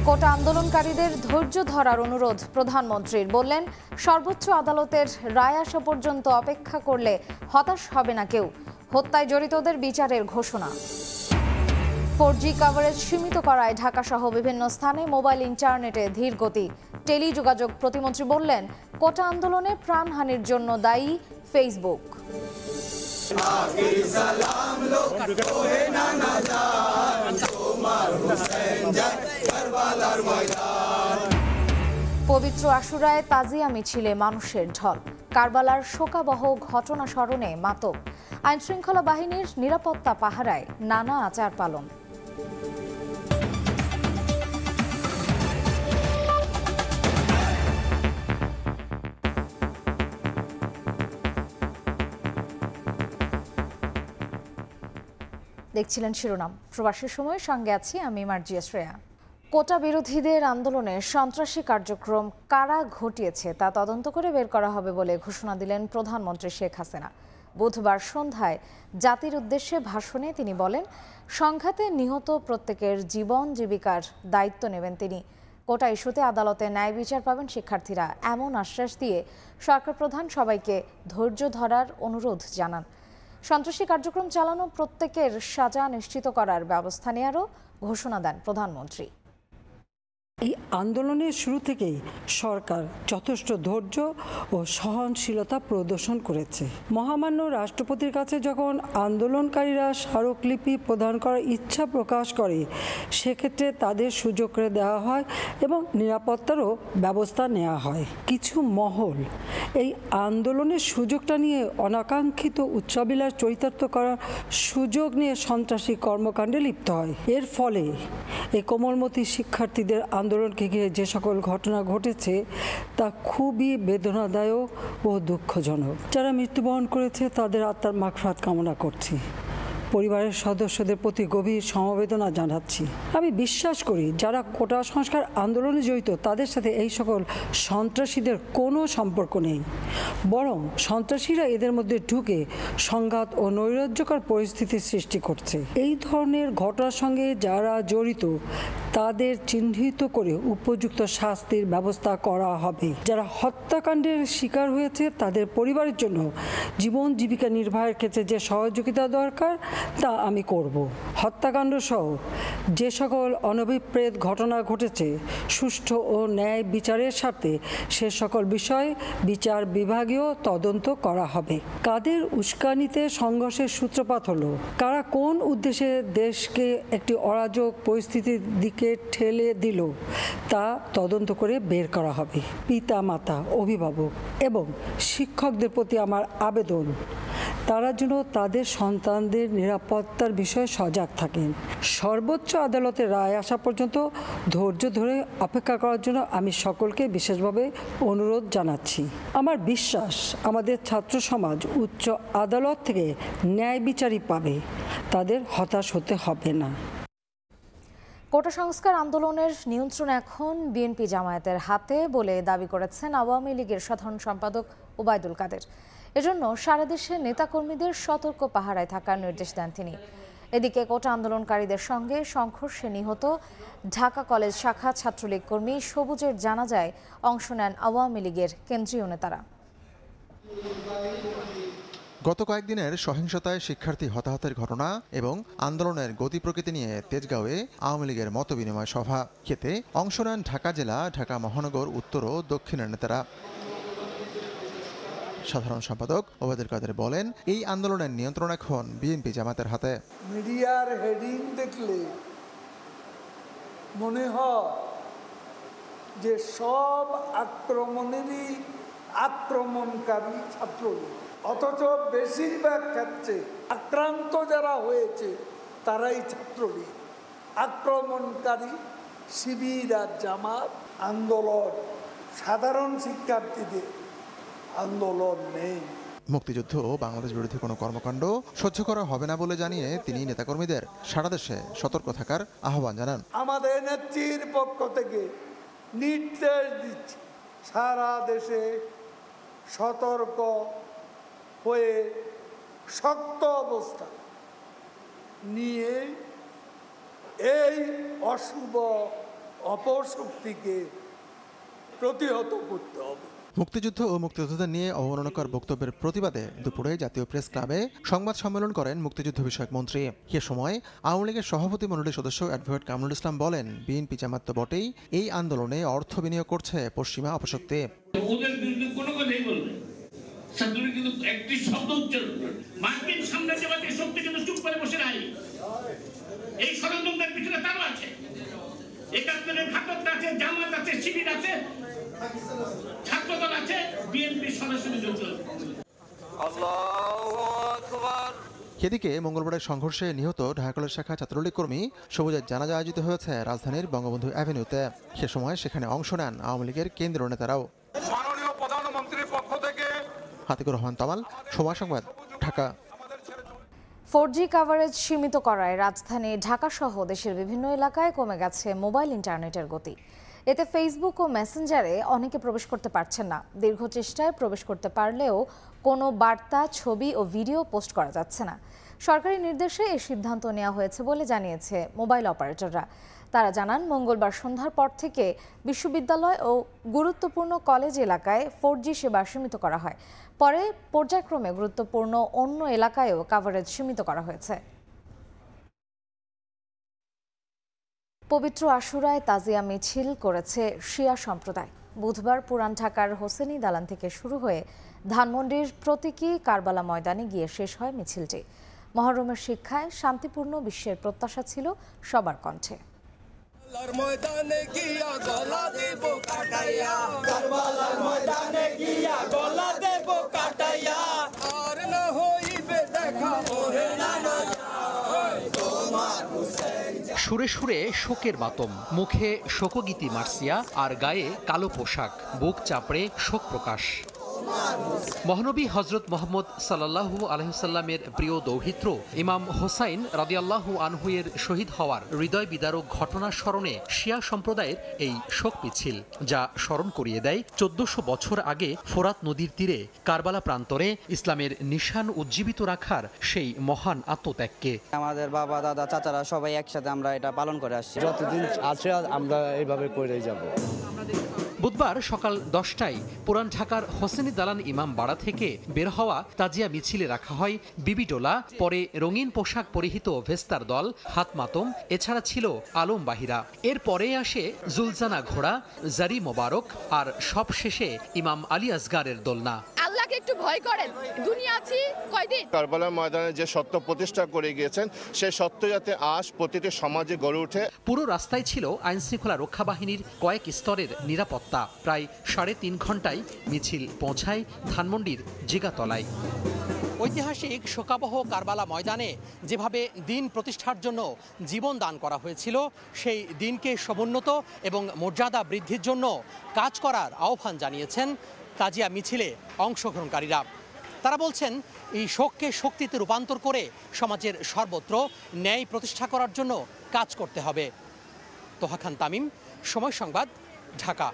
কোটা আন্দোলনকারীদের ধৈর্য ধরার অনুরোধ প্রধানমন্ত্রীর। বললেন, সর্বোচ্চ আদালতের রায় আসা পর্যন্ত অপেক্ষা করলে হতাশ হবে না কেউ। হত্যায় জড়িতদের বিচারের ঘোষণা। 4G কভারেজ সীমিত করায় ঢাকাসহ বিভিন্ন স্থানে মোবাইল ইন্টারনেটে ধীর গতি। টেলিযোগাযোগ প্রতিমন্ত্রী বললেন, কোটা আন্দোলনে প্রাণহানির জন্য দায়ী ফেসবুক। পবিত্র আশুরায় তাজিয়া মিছিলে মানুষের ঢল। কারবালার শোকাবহ ঘটনা স্মরণে মাতম। আইনশৃঙ্খলা বাহিনীর নিরাপত্তা পাহারায় নানা আচার পালন। দেখছিলেন শিরোনাম। প্রবাসের সময় সঙ্গে আছি আমি মার্জিয়া শ্রেয়া। কোটা বিরোধীদের আন্দোলনে সন্ত্রাসী কার্যক্রম কারা ঘটিয়েছে তা তদন্ত করে বের করা হবে বলে ঘোষণা দিলেন প্রধানমন্ত্রী শেখ হাসিনা। বুধবার সন্ধ্যায় জাতির উদ্দেশ্যে ভাষণে তিনি বলেন, সংঘাতে নিহত প্রত্যেকের জীবন জীবিকার দায়িত্ব নেবেন তিনি। কোটা ইস্যুতে আদালতে ন্যায় বিচার পাবেন শিক্ষার্থীরা, এমন আশ্বাস দিয়ে সরকার প্রধান সবাইকে ধৈর্য ধরার অনুরোধ জানান। সন্ত্রাসী কার্যক্রম চালানো প্রত্যেকের সাজা নিশ্চিত করার ব্যবস্থা নেওয়ারও ঘোষণা দেন প্রধানমন্ত্রী। এই আন্দোলনের শুরু থেকেই সরকার যথেষ্ট ধৈর্য ও সহনশীলতা প্রদর্শন করেছে। মহামান্য রাষ্ট্রপতির কাছে যখন আন্দোলনকারীরা স্মারকলিপি প্রদান করার ইচ্ছা প্রকাশ করে, সেক্ষেত্রে তাদের সুযোগ করে দেওয়া হয় এবং নিরাপত্তারও ব্যবস্থা নেওয়া হয়। কিছু মহল এই আন্দোলনের সুযোগটা নিয়ে অনাকাঙ্ক্ষিত উচ্চাবিলাস চরিতার্থ করার সুযোগ নিয়ে সন্ত্রাসী কর্মকাণ্ডে লিপ্ত হয়। এর ফলে এই কোমলমতি শিক্ষার্থীদের আন্দোলনকে ঘিরে যে সকল ঘটনা ঘটেছে তা খুবই বেদনাদায়ক ও দুঃখজনক। যারা মৃত্যুবরণ করেছে তাদের আত্মার মাগফিরাত কামনা করছি। পরিবারের সদস্যদের প্রতি গভীর সমবেদনা জানাচ্ছি। আমি বিশ্বাস করি যারা কোটা সংস্কার আন্দোলনে জড়িত তাদের সাথে এই সকল সন্ত্রাসীদের কোনো সম্পর্ক নেই, বরং সন্ত্রাসীরা এদের মধ্যে ঢুকে সংঘাত ও নৈরাজ্যকর পরিস্থিতির সৃষ্টি করছে। এই ধরনের ঘটনার সঙ্গে যারা জড়িত তাদের চিহ্নিত করে উপযুক্ত শাস্তির ব্যবস্থা করা হবে। যারা হত্যাকাণ্ডের শিকার হয়েছে তাদের পরিবারের জন্য জীবন জীবিকা নির্বাহের ক্ষেত্রে যে সহযোগিতা দরকার তা আমি করব। হত্যাকাণ্ড সহ যে সকল অনভিপ্রেত ঘটনা ঘটেছে সুষ্ঠু ও ন্যায় বিচারের স্বার্থে সে সকল বিষয়ে বিচার বিভাগীয় তদন্ত করা হবে। কাদের উস্কানিতে সংঘর্ষের সূত্রপাত হলো, কারা কোন উদ্দেশ্যে দেশকে একটি অরাজক পরিস্থিতির দিকে ঠেলে দিল তা তদন্ত করে বের করা হবে। পিতা মাতা, অভিভাবক এবং শিক্ষকদের প্রতি আমার আবেদন, তারা যেন তাদের সন্তানদের নিরাপত্তার বিষয়ে সজাগ থাকেন। সর্বোচ্চ আদালতের রায় আসা পর্যন্ত ধৈর্য ধরে অপেক্ষা করার জন্য আমি সকলকে বিশেষভাবে অনুরোধ জানাচ্ছি। আমার বিশ্বাস আমাদের ছাত্র সমাজ উচ্চ আদালত থেকে ন্যায় বিচারই পাবে, তাদের হতাশ হতে হবে না। কোটা সংস্কার আন্দোলনের নিয়ন্ত্রণ এখন বিএনপি জামায়াতের হাতে বলে দাবি করেছেন আওয়ামী লীগের সাধারণ সম্পাদক ওবায়দুল কাদের। এজন্য সারা দেশে নেতাকর্মীদের সতর্ক পাহারায় থাকার নির্দেশ দেন তিনি। এদিকে কোটা আন্দোলনকারীদের সঙ্গে সংঘর্ষে নিহত ঢাকা কলেজ শাখা ছাত্রলীগ কর্মী সবুজের জানাজায় অংশ নেন আওয়ামী লীগের কেন্দ্রীয় নেতারা। গত কয়েকদিনের সহিংসতায় শিক্ষার্থী হতাহতের ঘটনা এবং আন্দোলনের গতি প্রকৃতি নিয়ে তেজগাঁওয়ে আওয়ামী লীগের মতবিনিময় সভা খেতে অংশ নেন ঢাকা জেলা, ঢাকা মহানগর, উত্তর ও দক্ষিণের নেতারা। সাধারণ সম্পাদক ওবায়দুল কাদের বলেন, এই আন্দোলনের নিয়ন্ত্রণ এখন বিএনপি জামাতের হাতে। মিডিয়ার হেডিং দেখলে মনে হয় যে সব আক্রমণেরই আক্রমণকারী ছাত্রলীগ, অথচ বেশিরভাগ ক্ষেত্রে আক্রান্ত যারা হয়েছে তারাই ছাত্রলীগ। আক্রমণকারী শিবির আর জামাত। আন্দোলন সাধারণ শিক্ষার্থীদের আন্দোলন নেই। মুক্তিযুদ্ধ ও বাংলাদেশ বিরোধী কোনো কর্মকাণ্ড সহ্য করা হবে না বলে জানিয়ে তিনি নেতাকর্মীদের সারা দেশে সতর্ক থাকার আহ্বান জানান। আমাদের নেত্রীর পক্ষ থেকে নির্দেশ দিচ্ছি, সারা দেশে সতর্ক হয়ে শক্ত অবস্থা নিয়ে এই অশুভ অপশক্তিকে প্রতিহত করতে হবে। মুক্তিযুদ্ধ ও মুক্তিযোদ্ধাদের নিয়ে অবমাননাকর বক্তব্যের প্রতিবাদে দুপুরে জাতীয় প্রেস ক্লাবে সংবাদ সম্মেলন করেন মুক্তিযুদ্ধ বিষয়ক মন্ত্রী। এ সময় আওয়ামী লীগের সভাপতি মণ্ডলীর সদস্য অ্যাডভোকেট কামরুল ইসলাম বলেন, বিএনপি জামাত তো বটেই, এই আন্দোলনে অর্থ বিনিয়োগ করছে পশ্চিমা অপশক্তি। ওদের বিরুদ্ধে কোনো কথাই বলবে ছাত্ররা কিন্তু একটি শব্দ উচ্চারণ করে মার্কিন সাম্রাজ্যবাদী শক্তি কিন্তু চুপ করে বসে নাই। এই ষড়যন্ত্রের পিছনে তারা আছে, একাত্তরের ঘাতক আছে, জামাত আছে, শিবির আছে, ছাত্রদল আছে, বিএনপি সরাসরি যুক্ত। আল্লাহু আকবার। এদিকে মঙ্গলবারের সংঘর্ষে নিহত ঢাকা কলেজ শাখা ছাত্রলীগ কর্মী সবুজের জানাজা আয়োজিত হয়েছে রাজধানীর বঙ্গবন্ধু অ্যাভিনিউতে। সে সময় সেখানে অংশ নেন আওয়ামী লীগের কেন্দ্রীয় নেতারাও। মাননীয় প্রধানমন্ত্রীর পক্ষ থেকে হাতিকুর রহমান তামাল, সময় সংবাদ, ঢাকা। 4G কভারেজ সীমিত করায় রাজধানী ঢাকা সহ দেশের বিভিন্ন এলাকায় কমে গেছে মোবাইল ইন্টারনেটের গতি। এতে ফেসবুক ও মেসেঞ্জারে অনেকে প্রবেশ করতে পারছেন না। দীর্ঘ চেষ্টায় প্রবেশ করতে পারলেও কোনো বার্তা, ছবি ও ভিডিও পোস্ট করা যাচ্ছে না। সরকারি নির্দেশে এই সিদ্ধান্ত নেওয়া হয়েছে বলে জানিয়েছে মোবাইল অপারেটররা। তারা জানান, মঙ্গলবার সন্ধ্যার পর থেকে বিশ্ববিদ্যালয় ও গুরুত্বপূর্ণ কলেজ এলাকায় 4G সেবা সীমিত করা হয়। পরে পর্যায়ক্রমে গুরুত্বপূর্ণ অন্য এলাকায়ও কভারেজ সীমিত করা হয়েছে। পবিত্র আশুরায় তাজিয়া মিছিল করেছে শিয়া সম্প্রদায়। বুধবার পুরান ঢাকার হোসেনি দালান থেকে শুরু হয়ে ধানমন্ডির প্রতীকী কারবালা ময়দানে গিয়ে শেষ হয় মিছিলটি। মহরমের শিক্ষায় শান্তিপূর্ণ বিশ্বের প্রত্যাশা ছিল সবার কণ্ঠে। সুরে সুরে শোকের মাতম, মুখে শোকগীতি মার্সিয়া আর গায়ে কালো পোশাক, বুক চাপড়ে শোক প্রকাশ। মহানবী হজরত মোহাম্মদ সাল্লাল্লাহু আলাইহি সাল্লামের প্রিয় দৌহিত্র ইমাম হোসাইন রাদিয়াল্লাহু আনহু-এর শহীদ হওয়ার হৃদয় বিদারক ঘটনার স্মরণে শিয়া সম্প্রদায়ের এই শোক মিছিল, যা স্মরণ করিয়ে দেয় 1400 বছর আগে ফোরাত নদীর তীরে কারবালা প্রান্তরে ইসলামের নিশান উজ্জীবিত রাখার সেই মহান আত্মত্যাগকে। আমাদের বাবা, দাদা, চাচারা সবাই একসাথে আমরা এটা পালন করে আসছি। যতদিন আছে আমরা এইভাবে করে যাব। বুধবার সকাল 10টায় পুরান ঢাকার হোসেনি দালান ইমাম বাড়া থেকে বের হওয়া তাজিয়া মিছিলে রাখা হয় বিবিডোলা, পরে রঙিন পোশাক পরিহিত ভেস্তার দল, হাত মাতম, এছাড়া ছিল আলম বাহিরা। এর পরে আসে জুলজানা ঘোড়া, জারি মোবারক আর সব শেষে ইমাম আলী আসগারের দোলনা। আল্লাহকে একটু ভয় করেন, দুনিয়া আছি কয়দিন। কারবালার ময়দানে যে সত্য প্রতিষ্ঠা করে গিয়েছেন, সেই সত্য যাতে আজ প্রতিটি সমাজে গড়ে ওঠে। পুরো রাস্তায় ছিল আইনশৃঙ্খলা রক্ষা বাহিনীর কয়েক স্তরের নিরাপত্তা। প্রায় 3.5 ঘন্টায় মিছিল পৌঁছায় ধানমন্ডির জিগাতলায়। ঐতিহাসিক শোকাবহ কারবালা ময়দানে যেভাবে দিন প্রতিষ্ঠার জন্য জীবন দান করা হয়েছিল, সেই দিনকে সমুন্নত এবং মর্যাদা বৃদ্ধির জন্য কাজ করার আহ্বান জানিয়েছেন তাজিয়া মিছিলে অংশগ্রহণকারীরা। তারা বলছেন, এই শোককে শক্তিতে রূপান্তর করে সমাজের সর্বত্র ন্যায় প্রতিষ্ঠা করার জন্য কাজ করতে হবে। তোহা খান তামিম, সময় সংবাদ, ঢাকা।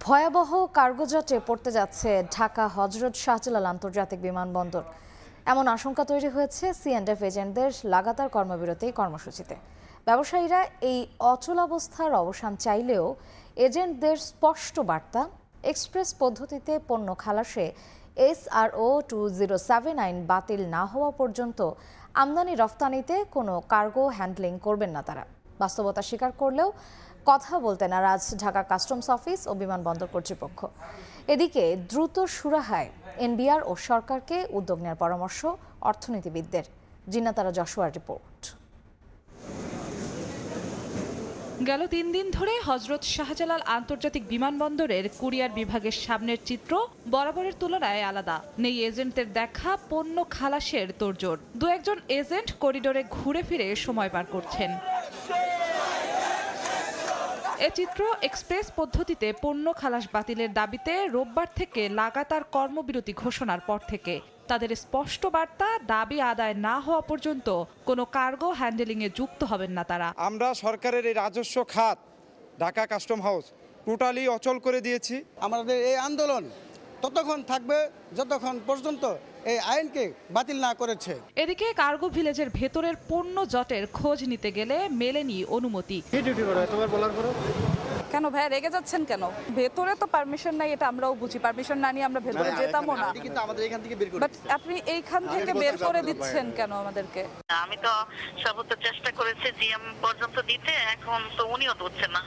ভয়াবহ কার্গোজটে পড়তে যাচ্ছে ঢাকা হজরত শাহজালাল আন্তর্জাতিক বিমানবন্দর। এমন আশঙ্কা তৈরি হয়েছে C&F এজেন্টদের লাগাতার কর্মবিরতি কর্মসূচিতে। ব্যবসায়ীরা এই অচলাবস্থার অবসান চাইলেও এজেন্টদের স্পষ্ট বার্তা, এক্সপ্রেস পদ্ধতিতে পণ্য খালাসে SRO 2079 আইন বাতিল না হওয়া পর্যন্ত আমদানি রফতানিতে কোনো কার্গো হ্যান্ডলিং করবেন না তারা। বাস্তবতা স্বীকার করলেও কথা বলতে নারাজ ঢাকা কাস্টমস অফিস ও বিমানবন্দর কর্তৃপক্ষ। এদিকে দ্রুত সুরাহায় NBR ও সরকারকে উদ্যোগ নেওয়ার পরামর্শ অর্থনীতিবিদদের। জিন্নাতারা যশোয়ার রিপোর্ট। গেল 3 দিন ধরে হজরত শাহজালাল আন্তর্জাতিক বিমানবন্দরের কুরিয়ার বিভাগের সামনের চিত্র বরাবরের তুলনায় আলাদা। নেই এজেন্টদের দেখা পণ্য খালাসের তোড়জোড়। 2-1 এজেন্ট করিডোরে ঘুরে ফিরে সময় পার করছেন। এ চিত্র এক্সপ্রেস পদ্ধতিতে পণ্য খালাস বাতিলের দাবিতে রোববার থেকে লাগাতার কর্মবিরতি ঘোষণার পর থেকে। তাদের স্পষ্ট বার্তা, দাবি আদায় না হওয়া পর্যন্ত কোনো কার্গো হ্যান্ডেলিংয়ে যুক্ত হবেন না তারা। আমরা সরকারের এই রাজস্ব খাত ঢাকা কাস্টম হাউস টোটালি অচল করে দিয়েছি। আমাদের এই আন্দোলন ততক্ষণ থাকবে যতক্ষণ পর্যন্ত এই আইনকে বাতিল না করেছে। এদিকে কার্গো ভিলেজের ভেতরের পণ্য জটের খোঁজ নিতে গেলে মেলেনি অনুমতি। কেন ভাই রেগে যাচ্ছেন কেন? ভেতরে তো পারমিশন নাই, এটা আমরাও বুঝি। পারমিশন না নিয়ে আমরা ভেতরে যেতামও না। বাট আপনি এইখান থেকে বের করে দিচ্ছেন কেন আমাদেরকে? আমি তো সর্বোচ্চ চেষ্টা করেছি জিএম পর্যন্ত দিতে, এখন তো উনিও দিচ্ছেন না।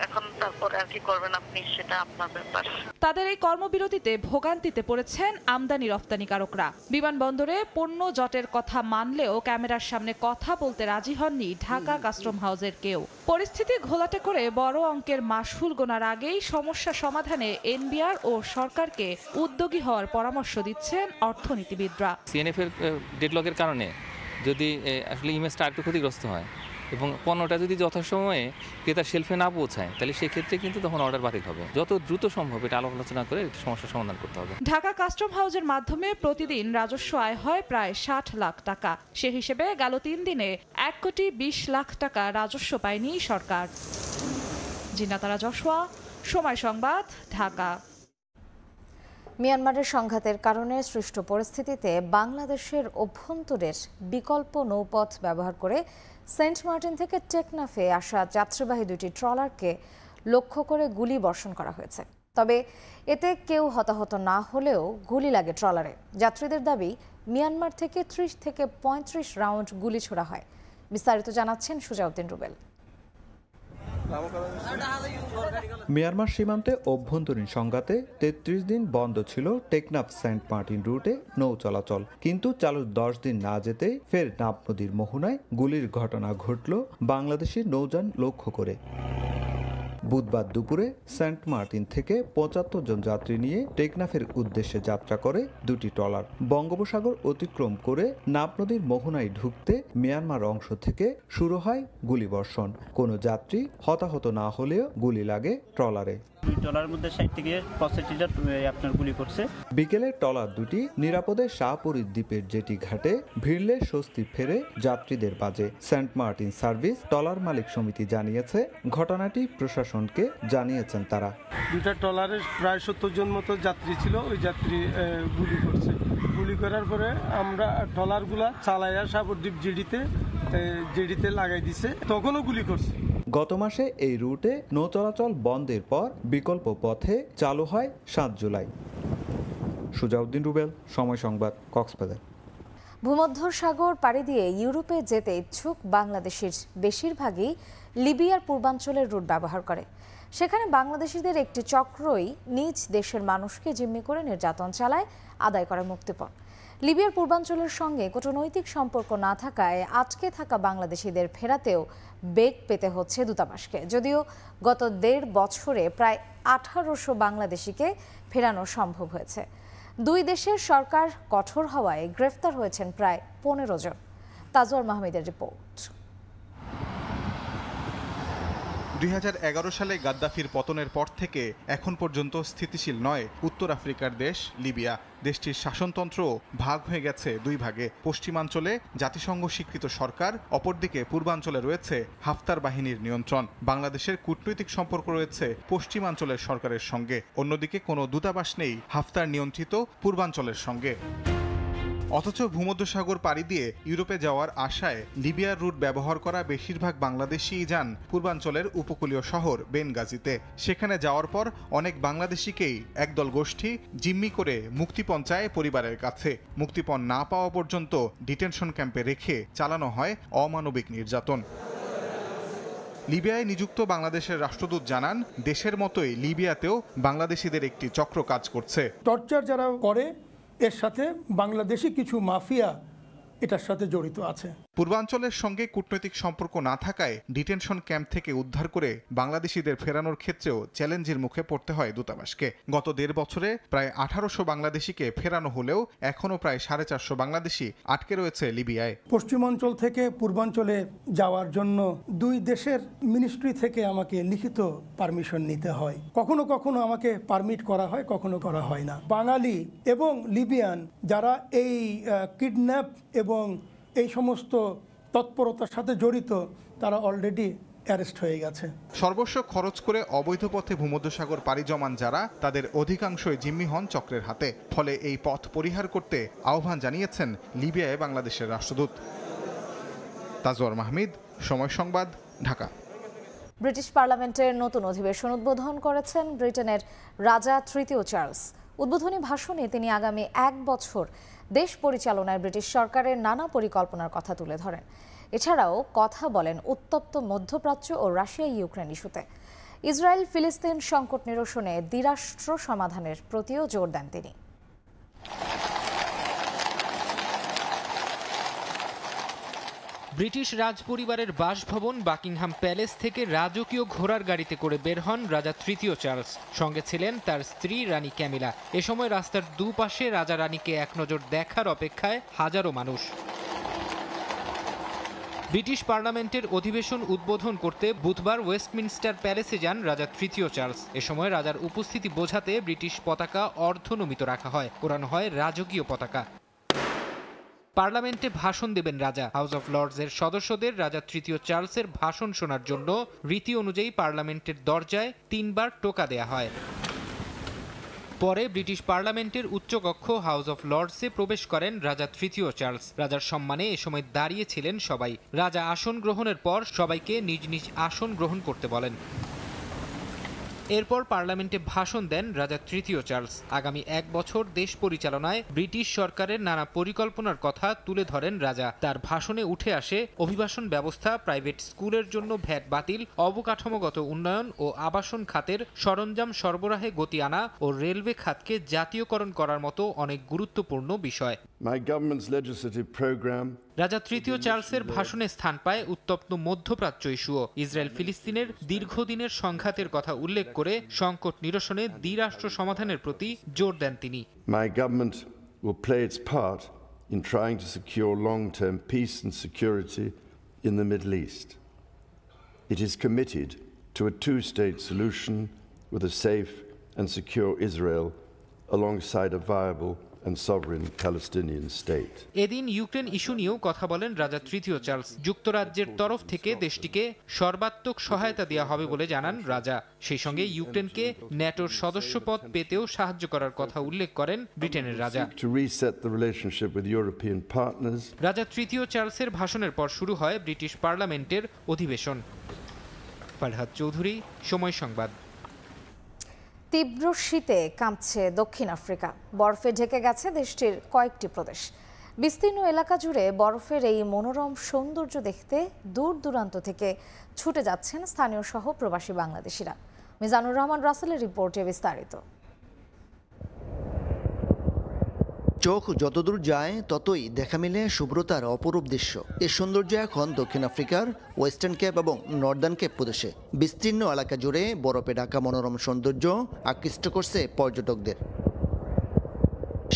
এখন তারপরে আর কি করবেন আপনি, সেটা আপনার ব্যাপার। তাদের এই কর্মবিরতিতে ভোগান্তিতে পড়েছেন আমদানি রপ্তানিকারকরা। বিমানবন্দরে পণ্য জটের কথা মানলেও ক্যামেরার সামনে কথা বলতে রাজি হননি ঢাকা কাস্টম হাউসের কেউ। পরিস্থিতি ঘোলাটে করে বড় অঙ্কের মাশুল গোনার আগেই সমস্যা সমাধানে এনবিআর ও সরকারকে উদ্যোগী হওয়ার পরামর্শ দিচ্ছেন অর্থনীতিবিদরা। সিএনএফ এর ডেডলকের কারণে যদি আসলে ইমেজটা আরেকটু ক্ষতিগ্রস্ত হয় এবং পণ্যটা যদি যথাসময়ে ক্রেতার শেলফে না পৌঁছায়, তাহলে সেক্ষেত্রে কিন্তু তখন অর্ডার বাতিল হবে। যত দ্রুত সম্ভব এটা আলাপ আলোচনা করে সমস্যার সমাধান করতে হবে। ঢাকা কাস্টম হাউসের মাধ্যমে প্রতিদিন রাজস্ব আয় হয় প্রায় 60 লাখ টাকা। সে হিসেবে গেল 3 দিনে 1,20,00,000 টাকা রাজস্ব পায়নি সরকার। জিনাতারা জশোয়া, সময় সংবাদ, ঢাকা। মিয়ানমারের সংঘাতের কারণে সৃষ্ট পরিস্থিতিতে বাংলাদেশের অভ্যন্তরের বিকল্প নৌপথ ব্যবহার করে সেন্ট মার্টিন থেকে টেকনাফে আসা যাত্রীবাহী 2টি ট্রলারকে লক্ষ্য করে গুলি বর্ষণ করা হয়েছে। তবে এতে কেউ হতাহত না হলেও গুলি লাগে ট্রলারে। যাত্রীদের দাবি, মিয়ানমার থেকে 30 থেকে 35 রাউন্ড গুলি ছোড়া হয়। বিস্তারিত জানাচ্ছেন সুজাউদ্দিন রুবেল। মিয়ানমার সীমান্তে অভ্যন্তরীণ সংঘাতে 33 দিন বন্ধ ছিল টেকনাফ সেন্ট মার্টিন রুটে নৌ চলাচল। কিন্তু চালুর 10 দিন না যেতেই ফের নাব নদীর মোহনায় গুলির ঘটনা ঘটল বাংলাদেশি নৌযান লক্ষ্য করে। বুধবার দুপুরে সেন্ট মার্টিন থেকে 75 জন যাত্রী নিয়ে টেকনাফের উদ্দেশ্যে যাত্রা করে 2টি ট্রলার। বঙ্গোপসাগর অতিক্রম করে নাব নদীর মোহনায় ঢুকতে মিয়ানমার অংশ থেকে শুরু হয় গুলিবর্ষণ। কোনো যাত্রী হতাহত না হলেও গুলি লাগে ট্রলারে। ট্রলারের মধ্যে 60 থেকে 65টা আপনার গুলি করছে। বিকেলে ট্রলার দুটি নিরাপদে শাহপুরী দ্বীপের জেটি ঘাটে ভিড়লে স্বস্তি ফেরে যাত্রীদের বাজে। সেন্ট মার্টিন সার্ভিস ট্রলার মালিক সমিতি জানিয়েছে, ঘটনাটি প্রশাসনকে জানিয়েছেন তারা। 2টা ট্রলারের প্রায় 70 জন মতো যাত্রী ছিল, ওই যাত্রী গুলি করছে। গুলি করার পরে আমরা ট্রলারগুলা চালাইয়া শাহপুর দ্বীপ জেডিতে লাগাই দিছে, তখনও গুলি করছে। গত মাসে এই রুটে নৌ চলাচল বন্ধের পর বিকল্প পথে চালু হয় 7 জুলাই। সুজাউদ্দিন রুবেল, সময় সংবাদ, কক্সবাজার। ভূমধ্যসাগর পাড়ি দিয়ে ইউরোপে যেতে ইচ্ছুক বাংলাদেশের বেশিরভাগই লিবিয়ার পূর্বাঞ্চলের রুট ব্যবহার করে। সেখানে বাংলাদেশিদের একটি চক্রই নিজ দেশের মানুষকে জিম্মি করে নির্যাতন চালায়, আদায় করে মুক্তিপণ। লিবিয়ার পূর্বাঞ্চলের সঙ্গে কূটনৈতিক সম্পর্ক না থাকায় আটকে থাকা বাংলাদেশিদের ফেরাতেও বেগ পেতে হচ্ছে দূতাবাসকে। যদিও গত 1.5 বছরে প্রায় 1800 বাংলাদেশিকে ফেরানো সম্ভব হয়েছে। দুই দেশের সরকার কঠোর হওয়ায় গ্রেফতার হয়েছেন প্রায় 15 জন। তাজওয়ার মাহমুদের রিপোর্ট। 2011 সালে গাদ্দাফির পতনের পর থেকে এখন পর্যন্ত স্থিতিশীল নয় উত্তর আফ্রিকার দেশ লিবিয়া। দেশটির শাসনতন্ত্র ভাগ হয়ে গেছে 2 ভাগে। পশ্চিমাঞ্চলে জাতিসংঘ স্বীকৃত সরকার, অপরদিকে পূর্বাঞ্চলে রয়েছে হাফতার বাহিনীর নিয়ন্ত্রণ। বাংলাদেশের কূটনৈতিক সম্পর্ক রয়েছে পশ্চিমাঞ্চলের সরকারের সঙ্গে, অন্যদিকে কোনো দূতাবাস নেই হাফতার নিয়ন্ত্রিত পূর্বাঞ্চলের সঙ্গে। অথচ ভূমধ্যসাগর পাড়ি দিয়ে ইউরোপে যাওয়ার আশায় লিবিয়ার রুট ব্যবহার করা বেশিরভাগ বাংলাদেশিই যান পূর্বাঞ্চলের উপকূলীয় শহর বেনগাজিতে। সেখানে যাওয়ার পর অনেক বাংলাদেশিকেই একদল গোষ্ঠী জিম্মি করে মুক্তিপণ চায় পরিবারের কাছে। মুক্তিপণ না পাওয়া পর্যন্ত ডিটেনশন ক্যাম্পে রেখে চালানো হয় অমানবিক নির্যাতন। লিবিয়ায় নিযুক্ত বাংলাদেশের রাষ্ট্রদূত জানান, দেশের মতোই লিবিয়াতেও বাংলাদেশিদের একটি চক্র কাজ করছে। টর্চার যারা করে এর সাথে বাংলাদেশি কিছু মাফিয়া এটার সাথে জড়িত আছে। পূর্বাঞ্চলের সঙ্গে কূটনৈতিক সম্পর্ক না থাকায় ডিটেনশন ক্যাম্প থেকে উদ্ধার করে বাংলাদেশিদের ফেরানোর ক্ষেত্রেও চ্যালেঞ্জের মুখে পড়তে হয় দূতাবাসকে। গত 1.5 বছরে প্রায় 1800 বাংলাদেশিকে ফেরানো হলেও এখনও প্রায় 450 বাংলাদেশি আটকে রয়েছে লিবিয়ায়। পশ্চিমাঞ্চল থেকে পূর্বাঞ্চলে যাওয়ার জন্য 2 দেশের মিনিস্ট্রি থেকে আমাকে লিখিত পারমিশন নিতে হয়। কখনো কখনো আমাকে পারমিট করা হয়, কখনো করা হয় না। বাঙালি এবং লিবিয়ান যারা এই কিডন্যাপ এবং এই সমস্ত তৎপরতার সাথে জড়িত, তারা অলরেডি অ্যারেস্ট হয়ে গেছে। সর্বস্ব খরচ করে অবৈধ পথে ভূমধ্যসাগর পাড়ি জমান যারা, তাদের অধিকাংশই জিম্মি হন চক্রের হাতে। ফলে এই পথ পরিহার করতে আহ্বান জানিয়েছেন লিবিয়ায় বাংলাদেশের রাষ্ট্রদূত। তাজওয়ার মাহমিদ, সময় সংবাদ, ঢাকা। ব্রিটিশ পার্লামেন্টের নতুন অধিবেশন উদ্বোধন করেছেন ব্রিটেনের রাজা তৃতীয় চার্লস। উদ্বোধনী ভাষণে তিনি আগামী 1 বছর দেশ পরিচালনায় ব্রিটিশ সরকারের নানা পরিকল্পনার কথা তুলে ধরেন। এছাড়াও কথা বলেন উত্তপ্ত মধ্যপ্রাচ্য ও রাশিয়া ইউক্রেন ইস্যুতে। ইসরায়েল ফিলিস্তিন সংকট নিরসনে দ্বিরাষ্ট্র সমাধানের প্রতিও জোর দেন তিনি। ব্রিটিশ রাজপরিবারের বাসভবন বাকিংহাম প্যালেস থেকে রাজকীয় ঘোড়ার গাড়িতে করে বের হন রাজা তৃতীয় চার্লস। সঙ্গে ছিলেন তার স্ত্রী রানী ক্যামিলা। এ সময় রাস্তার দুপাশে রাজা রানীকে এক নজর দেখার অপেক্ষায় হাজারো মানুষ। ব্রিটিশ পার্লামেন্টের অধিবেশন উদ্বোধন করতে বুধবার ওয়েস্টমিনস্টার প্যালেসে যান রাজা তৃতীয় চার্লস। এ সময় রাজার উপস্থিতি বোঝাতে ব্রিটিশ পতাকা অর্ধনমিত রাখা হয়, ওড়ানো হয় রাজকীয় পতাকা। পার্লামেন্টে ভাষণ দেবেন রাজা। হাউস অফ লর্ডসের সদস্যদের রাজা তৃতীয় চার্লসের ভাষণ শোনার জন্য রীতি অনুযায়ী পার্লামেন্টের দরজায় 3 বার টোকা দেয়া হয়। পরে ব্রিটিশ পার্লামেন্টের উচ্চকক্ষ হাউস অফ লর্ডসে প্রবেশ করেন রাজা তৃতীয় চার্লস। রাজার সম্মানে এ সময় দাঁড়িয়েছিলেন সবাই। রাজা আসন গ্রহণের পর সবাইকে নিজ নিজ আসন গ্রহণ করতে বলেন। এরপর পার্লামেন্টে ভাষণ দেন রাজা তৃতীয় চার্লস। আগামী 1 বছর দেশ পরিচালনায় ব্রিটিশ সরকারের নানা পরিকল্পনার কথা তুলে ধরেন রাজা। তার ভাষণে উঠে আসে অভিবাসন ব্যবস্থা, প্রাইভেট স্কুলের জন্য ভ্যাট বাতিল, অবকাঠামোগত উন্নয়ন ও আবাসন খাতের সরঞ্জাম সরবরাহে গতি আনা ও রেলওয়ে খাতকে জাতীয়করণ করার মতো অনেক গুরুত্বপূর্ণ বিষয়। রাজা তৃতীয় চার্লসের ভাষণে স্থান পায় উত্তপ্ত মধ্যপ্রাচ্য ইস্যুও। ইসরায়েল ফিলিস্তিনের দীর্ঘদিনের সংঘাতের কথা উল্লেখ করে সংকট নিরসনে দ্বিরাষ্ট্র সমাধানের প্রতি জোর দেন তিনি। My government will play its part in trying to secure long-term peace and security in the Middle East. It is committed to a two-state solution with a safe and secure Israel alongside a viable and sovereign Palestinian state. এদিন Ukraine issue নিয়েও কথা বলেন রাজা তৃতীয় Charles. যুক্তরাজ্যের তরফ থেকে দেশটিকে সর্বাত্মক সহায়তা দেওয়া হবে বলে জানান রাজা। সেই সঙ্গে ইউক্রেনকে ন্যাটোর সদস্যপদ পেতেও সাহায্য করার কথা উল্লেখ করেন ব্রিটেনের রাজা। To reset the relationship with European partners. রাজা তৃতীয় চার্লসের ভাষণের পর শুরু হয় ব্রিটিশ পার্লামেন্টের অধিবেশন। ফারহাদ চৌধুরী, সময় সংবাদ। তীব্র শীতে কাঁপছে দক্ষিণ আফ্রিকা। বরফে ঢেকে গেছে দেশটির কয়েকটি প্রদেশ। বিস্তীর্ণ এলাকা জুড়ে বরফের এই মনোরম সৌন্দর্য দেখতে দূর দূরান্ত থেকে ছুটে যাচ্ছেন স্থানীয় সহ প্রবাসী বাংলাদেশিরা। মিজানুর রহমান রাসেলের রিপোর্টে বিস্তারিত। চোখ যতদূর যায় ততই দেখা মিলে শুভ্রতার অপরূপ দৃশ্য। এর সৌন্দর্য এখন দক্ষিণ আফ্রিকার ওয়েস্টার্ন কেপ এবং নর্দার্ন কেপ প্রদেশে। বিস্তীর্ণ এলাকা জুড়ে বরফে ঢাকা মনোরম সৌন্দর্য আকৃষ্ট করছে পর্যটকদের।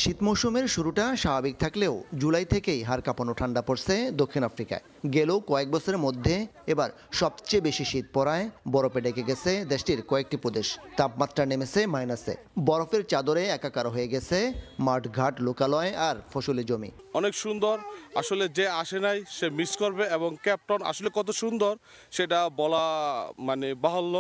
শীত মৌসুমের শুরুটা স্বাভাবিক থাকলেও জুলাই থেকেই হাড় কাঁপানো ঠান্ডা পড়ছে দক্ষিণ আফ্রিকায়। গেলেও কয়েক বছরের মধ্যে এবার সবচেয়ে বেশি শীত পড়ায় বরফে ঢেকে গেছে দেশটির কয়েকটি প্রদেশ। তাপমাত্রা নেমেছে মাইনাসে। বরফের চাদরে একাকার হয়ে গেছে মাঠঘাট, লোকালয় আর ফসলি জমি। অনেক সুন্দর, আসলে যে আসে নাই সে মিস করবে, এবং ক্যাপটাউন আসলে কত সুন্দর সেটা বলা মানে বাহুল্য।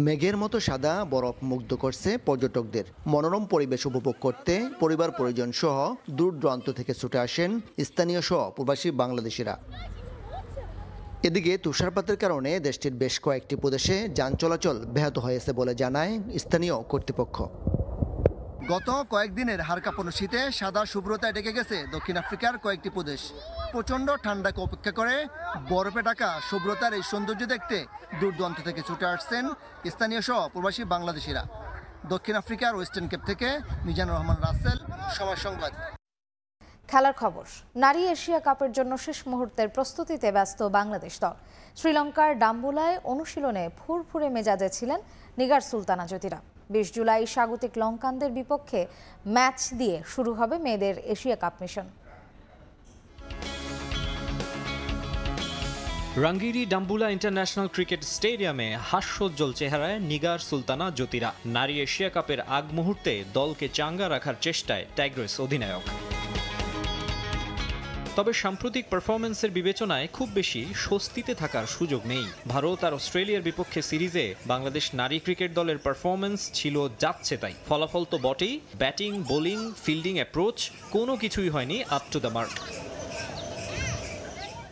মেঘের মতো সাদা বরফ মুগ্ধ করছে পর্যটকদের। মনোরম পরিবেশ উপভোগ করতে পরিবার পরিজন সহ দূর দূরান্ত থেকে ছুটে আসেন স্থানীয় সহ প্রবাসী বাংলাদেশিরা। এদিকে তুষারপাতের কারণে দেশটির বেশ কয়েকটি প্রদেশে যান চলাচল ব্যাহত হয়েছে বলে জানায় স্থানীয় কর্তৃপক্ষ। গত কয়েকদিনের হাড় কাঁপানো শীতে সাদা শুভ্রতায় ঢেকে গেছে দক্ষিণ আফ্রিকার কয়েকটি প্রদেশ। প্রচণ্ড ঠান্ডাকে উপেক্ষা করে বরফে ঢাকা শুভ্রতার এই সৌন্দর্য দেখতে দূর দূরান্ত থেকে ছুটে আসছেন স্থানীয় সহ প্রবাসী বাংলাদেশিরা। দক্ষিণ আফ্রিকার ওয়েস্টার্ন কেপ থেকে মিজানুর রহমান রাসেল, সময় সংবাদ। খেলার খবর। নারী এশিয়া কাপের জন্য শেষ মুহূর্তের প্রস্তুতিতে ব্যস্ত বাংলাদেশ দল। শ্রীলঙ্কার ডাম্বুলায় অনুশীলনে ফুরফুরে মেজাজে ছিলেন নিগার সুলতানা জ্যোতিরা। 20 জুলাই স্বাগতিক লঙ্কানদের বিপক্ষে ম্যাচ দিয়ে শুরু হবে মেয়েদের Asia cup mission. Rangiri Dambulla international cricket স্টেডিয়ামে হাস্যোজ্জ্বল চেহারায় নিগার সুলতানা জ্যোতিরা। নারী এশিয়া কাপের আগ মুহূর্তে দলকে চাঙ্গা রাখার চেষ্টায় টাইগ্রেস অধিনায়ক। তবে সাম্প্রতিক পারফরম্যান্সের বিবেচনায় খুব বেশি স্বস্তিতে থাকার সুযোগ নেই। ভারত আর অস্ট্রেলিয়ার বিপক্ষে সিরিজে বাংলাদেশ নারী ক্রিকেট দলের পারফরম্যান্স ছিল যাচ্ছে তাই। ফলাফল তো বটেই, ব্যাটিং, বোলিং, ফিল্ডিং অ্যাপ্রোচ কোনো কিছুই হয়নি আপ টু দ্য মার্ক।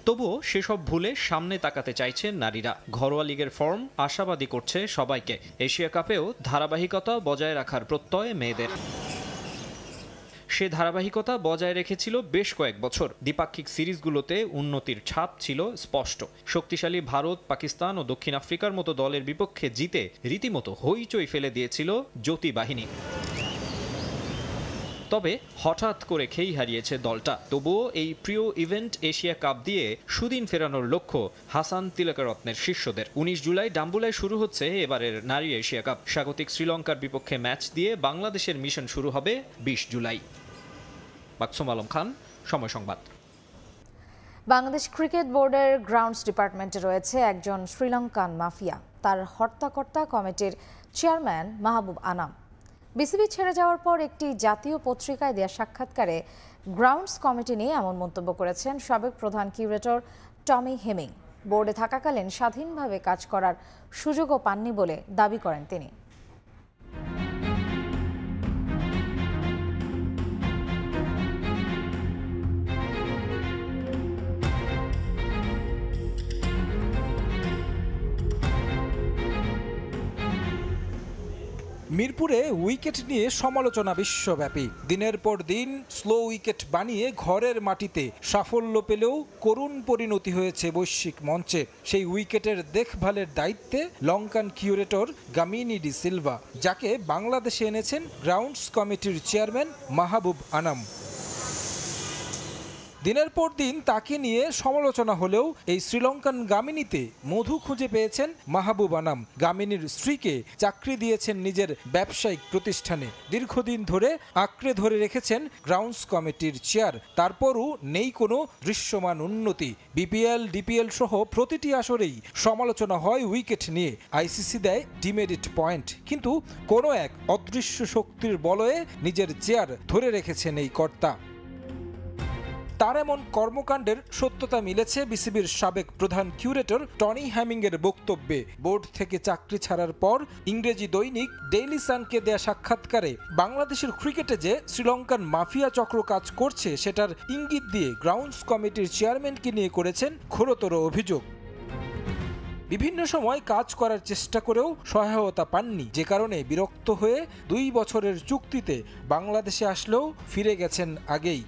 তবুও সেসব ভুলে সামনে তাকাতে চাইছেন নারীরা। ঘরোয়া লিগের ফর্ম আশাবাদী করছে সবাইকে। এশিয়া কাপেও ধারাবাহিকতা বজায় রাখার প্রত্যয় মেয়েদের। সে ধারাবাহিকতা বজায় রেখেছিল বেশ কয়েক বছর। দ্বিপাক্ষিক সিরিজগুলোতে উন্নতির ছাপ ছিল স্পষ্ট। শক্তিশালী ভারত, পাকিস্তান ও দক্ষিণ আফ্রিকার মতো দলের বিপক্ষে জিতে রীতিমতো হইচই ফেলে দিয়েছিল জ্যোতি বাহিনী। তবে হঠাৎ করে খেই হারিয়েছে দলটা। তবুও এই প্রিয় ইভেন্ট এশিয়া কাপ দিয়ে সুদিন ফেরানোর লক্ষ্য হাসান তিলকরত্নের শিষ্যদের। 19 জুলাই ডাম্বুলায় শুরু হচ্ছে এবারের নারী এশিয়া কাপ। স্বাগতিক শ্রীলঙ্কার বিপক্ষে ম্যাচ দিয়ে বাংলাদেশের মিশন শুরু হবে 20 জুলাই। মাকসুম আলম খান, সময় সংবাদ। বাংলাদেশ ক্রিকেট বোর্ডের গ্রাউন্ডস ডিপার্টমেন্টে রয়েছে একজন শ্রীলঙ্কান মাফিয়া। তার হর্তাকর্তা কমিটির চেয়ারম্যান মাহবুব আনাম। বিসিবি ছেড়ে যাওয়ার পর একটি জাতীয় পত্রিকায় দেওয়া সাক্ষাৎকারে গ্রাউন্ডস কমিটি নিয়ে এমন মন্তব্য করেছেন সাবেক প্রধান কিউরেটর টমি হেমিং। বোর্ডে থাকাকালীন স্বাধীনভাবে কাজ করার সুযোগও পাননি বলে দাবি করেন তিনি। মিরপুরে উইকেট নিয়ে সমালোচনা বিশ্বব্যাপী। দিনের পর দিন স্লো উইকেট বানিয়ে ঘরের মাটিতে সাফল্য পেলেও করুণ পরিণতি হয়েছে বৈশ্বিক মঞ্চে। সেই উইকেটের দেখভালের দায়িত্বে Lankan curator Gamini D Silva, যাকে বাংলাদেশে এনেছেন গ্রাউন্ডস কমিটির চেয়ারম্যান মাহবুব আনাম। দিনের পর দিন তাকে নিয়ে সমালোচনা হলেও এই শ্রীলঙ্কান গামিনীতে মধু খুঁজে পেয়েছেন মাহবুব আনাম। গামিনীর স্ত্রীকে চাকরি দিয়েছেন নিজের ব্যবসায়িক প্রতিষ্ঠানে। দীর্ঘদিন ধরে আঁকড়ে ধরে রেখেছেন গ্রাউন্ডস কমিটির চেয়ার। তারপরও নেই কোনো দৃশ্যমান উন্নতি। বিপিএল, ডিপিএল সহ প্রতিটি আসরেই সমালোচনা হয় উইকেট নিয়ে। আইসিসি দেয় ডিমেরিট পয়েন্ট, কিন্তু কোনো এক অদৃশ্য শক্তির বলয়ে নিজের চেয়ার ধরে রেখেছেন এই কর্তা। তার এমন কর্মকাণ্ডের সত্যতা মিলেছে বিসিবির সাবেক প্রধান কিউরেটর টনি হ্যামিংয়ের বক্তব্যে। বোর্ড থেকে চাকরি ছাড়ার পর ইংরেজি দৈনিক ডেইলি সানকে দেয়া সাক্ষাৎকারে বাংলাদেশের ক্রিকেটে যে শ্রীলঙ্কান মাফিয়া চক্র কাজ করছে সেটার ইঙ্গিত দিয়ে গ্রাউন্ডস কমিটির চেয়ারম্যানকে নিয়ে করেছেন ঘোরতর অভিযোগ। বিভিন্ন সময় কাজ করার চেষ্টা করেও সহায়তা পাননি, যে কারণে বিরক্ত হয়ে 2 বছরের চুক্তিতে বাংলাদেশে আসলেও ফিরে গেছেন আগেই।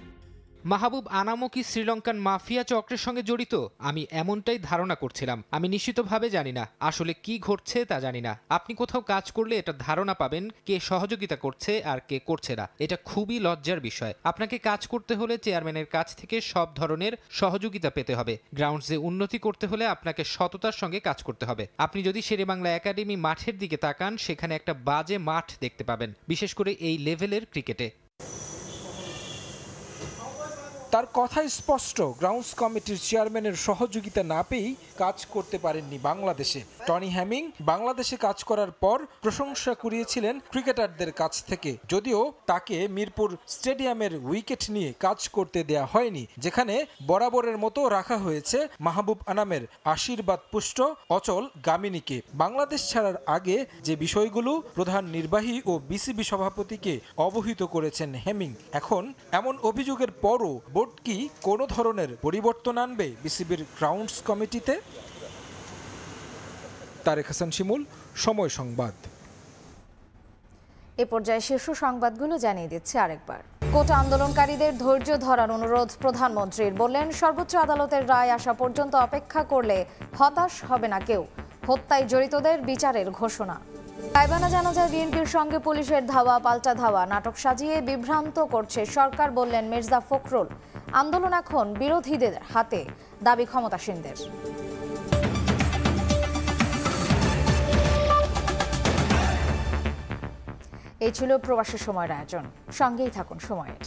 মাহবুব আনামও কি শ্রীলঙ্কান মাফিয়া চক্রের সঙ্গে জড়িত? আমি এমনটাই ধারণা করছিলাম। আমি নিশ্চিতভাবে জানি না, আসলে কি ঘটছে তা জানি না। আপনি কোথাও কাজ করলে এটা ধারণা পাবেন কে সহযোগিতা করছে আর কে করছে না। এটা খুবই লজ্জার বিষয়। আপনাকে কাজ করতে হলে চেয়ারম্যানের কাছ থেকে সব ধরনের সহযোগিতা পেতে হবে। গ্রাউন্ডসে উন্নতি করতে হলে আপনাকে সততার সঙ্গে কাজ করতে হবে। আপনি যদি শেরেবাংলা একাডেমি মাঠের দিকে তাকান, সেখানে একটা বাজে মাঠ দেখতে পাবেন, বিশেষ করে এই লেভেলের ক্রিকেটে। তার কথাই স্পষ্ট, গ্রাউন্ডস কমিটির চেয়ারম্যানের সহযোগিতা না পেয়েই কাজ করতে পারেননি বাংলাদেশে। টনি হ্যামিং বাংলাদেশে কাজ করার পর প্রশংসা কুড়িয়েছিলেন ক্রিকেটারদের কাছ থেকে, যদিও তাকে মিরপুর স্টেডিয়ামের উইকেট নিয়ে কাজ করতে দেয়া হয়নি, যেখানে বরাবরের মতো রাখা হয়েছে মাহবুব আনামের আশীর্বাদ পুষ্ট অচল গামিনীকে। বাংলাদেশ ছাড়ার আগে যে বিষয়গুলো প্রধান নির্বাহী ও বিসিবি সভাপতিকে অবহিত করেছেন হেমিং, এখন এমন অভিযোগের পরও বোর্ড কি কোনো ধরনের পরিবর্তন আনবে বিসিবির গ্রাউন্ডস কমিটিতে? তারেক হাসান শিমুল, সময় সংবাদ। এ পর্যায়ে শীর্ষ সংবাদগুলো জানিয়ে দিচ্ছে আরেকবার। কোটা আন্দোলনকারীদের ধৈর্য ধরার অনুরোধ প্রধানমন্ত্রীর। বললেন, সর্বোচ্চ আদালতের রায় আসা পর্যন্ত অপেক্ষা করলে হতাশ হবে না কেউ। হত্যায় জড়িতদের বিচারের ঘোষণা। গাইবানা জানাজায় বিএনপির সঙ্গে পুলিশের ধাওয়া পাল্টা ধাওয়া, নাটক সাজিয়ে বিভ্রান্ত করছে সরকার, বললেন মির্জা ফখরুল। আন্দোলন এখন বিরোধীদের হাতে, দাবি ক্ষমতাসীনদের। এই ছিল প্রবাসী সময়ের আয়োজন। সঙ্গেই থাকুন সময়ের।